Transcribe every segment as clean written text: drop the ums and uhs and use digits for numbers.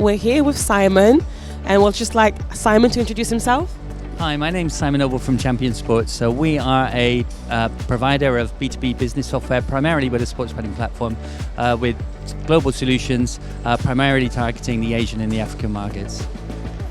we're here with Simon, and we'll just like Simon to introduce himself. Hi, my name's Simon Noble from Champion Sports. So we are a provider of B2B business software, primarily with a sports betting platform with global solutions, primarily targeting the Asian and the African markets.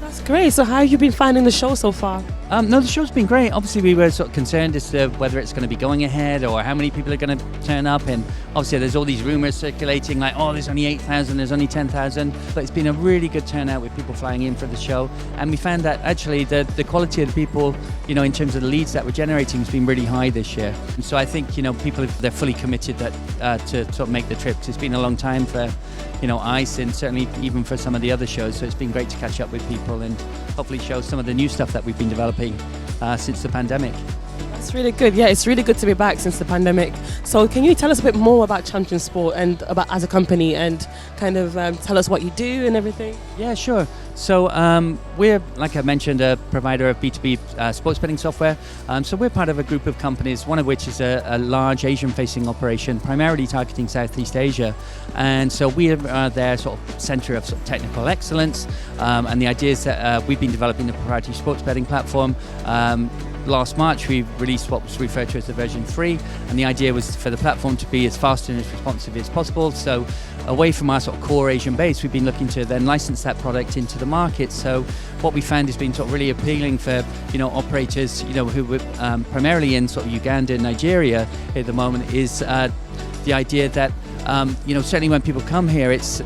That's great. So how have you been finding the show so far? No, the show's been great. Obviously, we were sort of concerned as to whether it's going to be going ahead or how many people are going to turn up. And obviously, there's all these rumors circulating like, oh, there's only 8,000, there's only 10,000. But it's been a really good turnout with people flying in for the show. And we found that actually the quality of the people, in terms of the leads that we're generating has been really high this year. And so I think, people, they're fully committed to sort of make the trip. 'Cause it's been a long time for, ICE and certainly even for some of the other shows. So it's been great to catch up with people and hopefully show some of the new stuff that we've been developing since the pandemic. That's really good. Yeah, it's really good to be back since the pandemic. So can you tell us a bit more about Champion Sport and about as a company and kind of tell us what you do and everything? Yeah, sure. So we're, like I mentioned, a provider of B2B sports betting software. So we're part of a group of companies, one of which is a large Asian-facing operation, primarily targeting Southeast Asia. And so we are their sort of center of sort of technical excellence. And the idea is that we've been developing a proprietary sports betting platform. Last March, we released what was referred to as the version 3, and the idea was for the platform to be as fast and as responsive as possible. So away from our sort of core Asian base, we've been looking to then license that product into the market. So what we found has been sort of really appealing for, operators, who were primarily in sort of Uganda and Nigeria at the moment is the idea that certainly when people come here, it's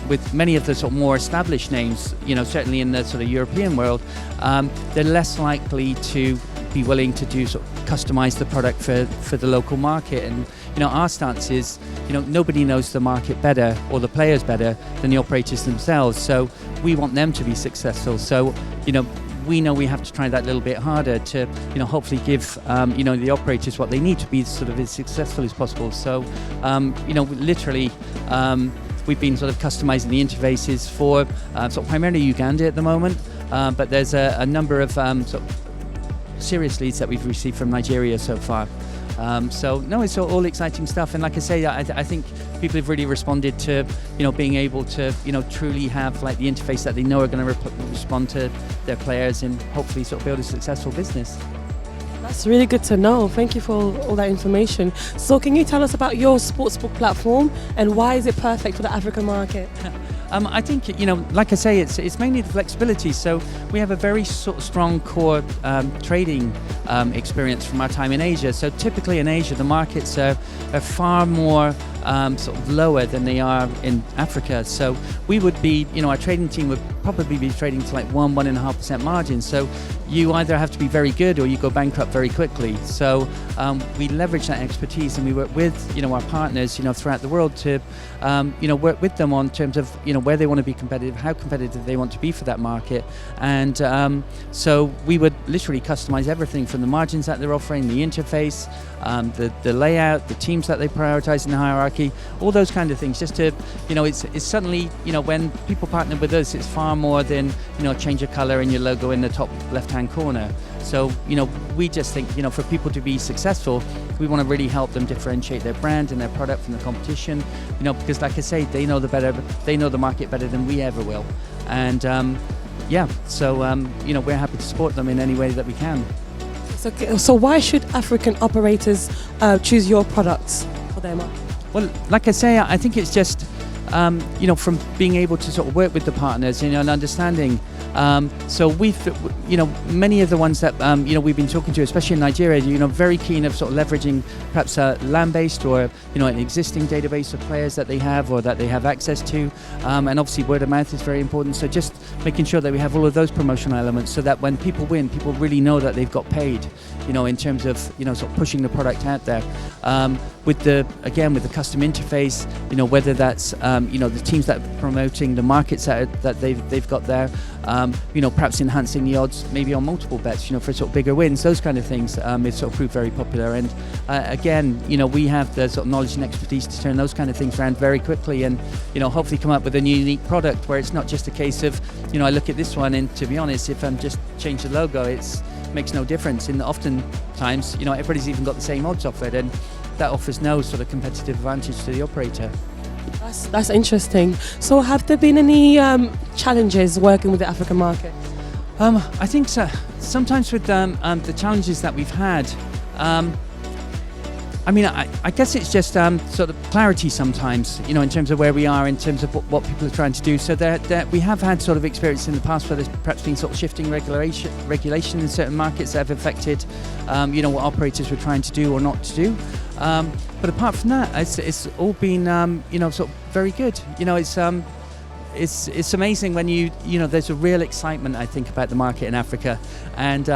with many of the sort of more established names, certainly in the sort of European world, they're less likely to be willing to do sort of customize the product for the local market. And our stance is nobody knows the market better or the players better than the operators themselves, so we want them to be successful. So we know we have to try that little bit harder to hopefully give the operators what they need to be sort of as successful as possible. So literally we've been sort of customizing the interfaces for sort of primarily Uganda at the moment, but there's a number of sort of serious leads that we've received from Nigeria so far. So no, it's all exciting stuff, and like I say, I think people have really responded to being able to truly have like the interface that they know are going to respond to their players and hopefully sort of build a successful business. That's really good to know. Thank you for all that information. So can you tell us about your sportsbook platform and why is it perfect for the African market? I think, like I say, it's mainly the flexibility. So we have a very sort of strong core trading experience from our time in Asia. So typically in Asia, the markets are far more sort of lower than they are in Africa. So we would be, our trading team would probably be trading to like 1.5% margin. So you either have to be very good or you go bankrupt very quickly. So we leverage that expertise and we work with, our partners, throughout the world to, work with them on terms of, where they want to be competitive, how competitive they want to be for that market. And so we would literally customize everything from the margins that they're offering, the interface, the layout, the teams that they prioritize in the hierarchy, all those kind of things, just to, it's suddenly, when people partner with us, it's far more than, change a color in your logo in the top left-hand corner. So, we just think, for people to be successful, we want to really help them differentiate their brand and their product from the competition, because like I say, they know the market better than we ever will. And we're happy to support them in any way that we can. So why should African operators choose your products for their market? Well, like I say, I think it's just, from being able to sort of work with the partners, and understanding. So we've, many of the ones that, we've been talking to, especially in Nigeria, very keen of sort of leveraging perhaps a land-based or, an existing database of players that they have or that they have access to. And obviously word of mouth is very important. So just making sure that we have all of those promotional elements so that when people win, people really know that they've got paid, in terms of, sort of pushing the product out there. With the custom interface, whether that's, the teams that are promoting the markets that they've got there, perhaps enhancing the odds maybe on multiple bets, for sort of bigger wins, those kind of things, it's sort of proved very popular. And again, we have the sort of knowledge and expertise to turn those kind of things around very quickly and, hopefully come up with a unique product where it's not just a case of, I look at this one and to be honest, if I'm just change the logo, it makes no difference. And oftentimes, everybody's even got the same odds offered and that offers no sort of competitive advantage to the operator. That's interesting. So have there been any challenges working with the African market? I think so. Sometimes with the challenges that we've had, I mean, I guess it's just sort of clarity sometimes, you know, in terms of where we are, in terms of what people are trying to do. So we have had sort of experience in the past where there's perhaps been sort of shifting regulation in certain markets that have affected, you know, what operators were trying to do or not to do. But apart from that, it's all been, you know, sort of very good. You know, it's amazing when you know, there's a real excitement, I think, about the market in Africa, and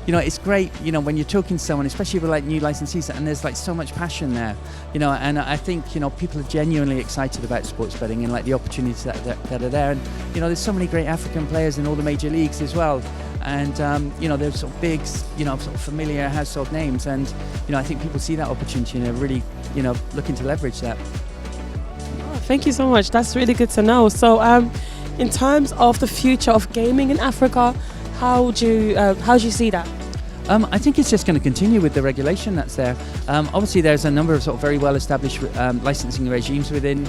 you know, it's great, you know, when you're talking to someone, especially with like new licensees, and there's like so much passion there, you know, and I think, you know, people are genuinely excited about sports betting and like the opportunities that are there, and you know, there's so many great African players in all the major leagues as well, and you know, there's sort of big, you know, sort of familiar household names, and you know, I think people see that opportunity and are really, you know, looking to leverage that. Thank you so much. That's really good to know. So, in terms of the future of gaming in Africa, how do you see that? I think it's just going to continue with the regulation that's there. Obviously, there's a number of sort of very well-established licensing regimes within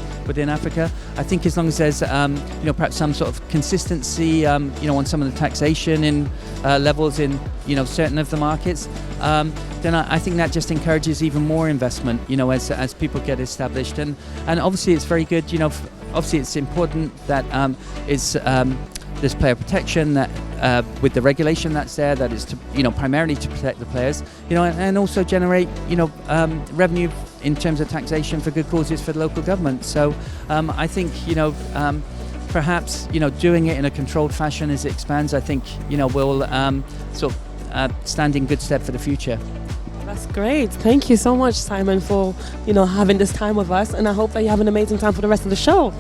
Africa. I think as long as there's you know, perhaps some sort of consistency, you know, on some of the taxation in levels in, you know, certain of the markets, then I think that just encourages even more investment, you know, as people get established. And obviously, it's very good. You know, obviously, it's important that there's player protection, that with the regulation that's there, that is to, you know, primarily to protect the players, you know, and also generate, you know, revenue in terms of taxation for good causes for the local government. So I think, you know, perhaps, you know, doing it in a controlled fashion as it expands, I think, you know, will sort of stand in good stead for the future. That's great. Thank you so much, Simon, for, you know, having this time with us, and I hope that you have an amazing time for the rest of the show.